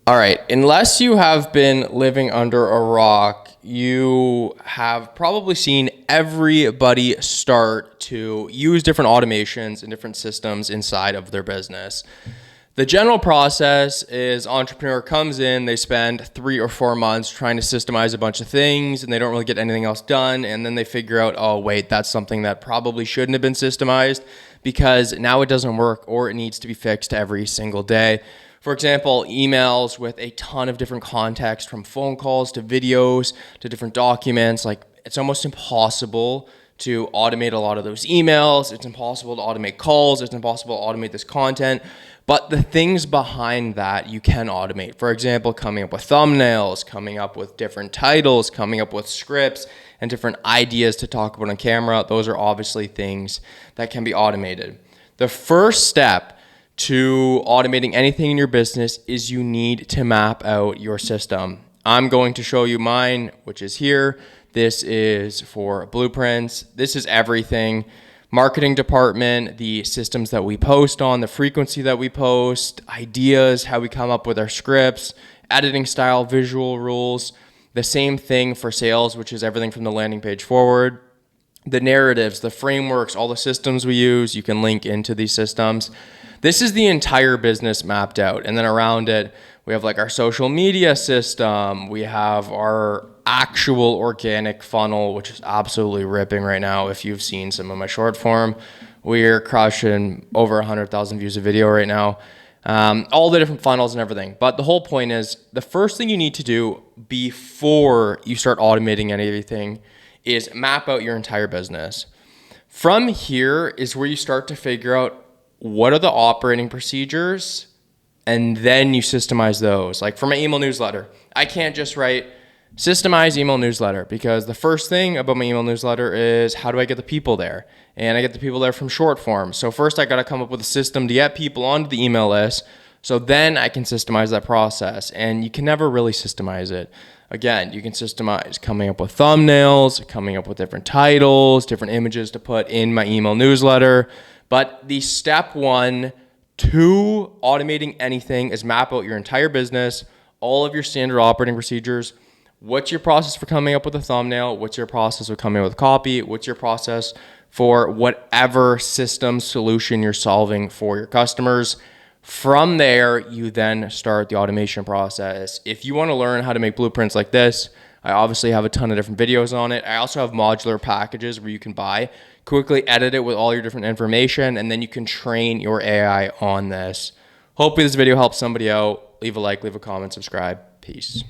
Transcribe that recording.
All right, unless you have been living under a rock, you have probably seen everybody start to use different automations and different systems inside of their business. The general process is entrepreneur comes in, they spend 3 or 4 months trying to systemize a bunch of things and they don't really get anything else done. And then they figure out, oh, wait, that's something that probably shouldn't have been systemized because now it doesn't work or it needs to be fixed every single day. For example, emails with a ton of different context from phone calls to videos to different documents. Like it's almost impossible to automate a lot of those emails. It's impossible to automate calls. It's impossible to automate this content. But the things behind that you can automate. For example, coming up with thumbnails, coming up with different titles, coming up with scripts and different ideas to talk about on camera. Those are obviously things that can be automated. The first step to automating anything in your business is you need to map out your system. I'm going to show you mine, which is here. This is for Blueprints. This is everything. Marketing department, the systems that we post on, the frequency that we post, ideas, how we come up with our scripts, editing style, visual rules. The same thing for sales, which is everything from the landing page forward. The narratives, the frameworks, all the systems we use, you can link into these systems. This is the entire business mapped out. And then around it, we have like our social media system. We have our actual organic funnel, which is absolutely ripping right now. If you've seen some of my short form, we're crushing over 100,000 views a video right now. All the different funnels and everything. But the whole point is the first thing you need to do before you start automating anything is map out your entire business. From here is where you start to figure out what are the operating procedures, and then you systemize those. Like for my email newsletter, I can't just write systemize email newsletter because the first thing about my email newsletter is how do I get the people there? And I get the people there from short form. So first I got to come up with a system to get people onto the email list. So then I can systemize that process, and you can never really systemize it. Again, you can systemize coming up with thumbnails, coming up with different titles, different images to put in my email newsletter. But the step one to automating anything is map out your entire business, all of your standard operating procedures. What's your process for coming up with a thumbnail? What's your process for coming up with copy? What's your process for whatever system solution you're solving for your customers? From there, you then start the automation process. If you want to learn how to make blueprints like this, I obviously have a ton of different videos on it. I also have modular packages where you can buy, quickly edit it with all your different information, and then you can train your AI on this. Hopefully this video helps somebody out. Leave a like, leave a comment, subscribe. Peace.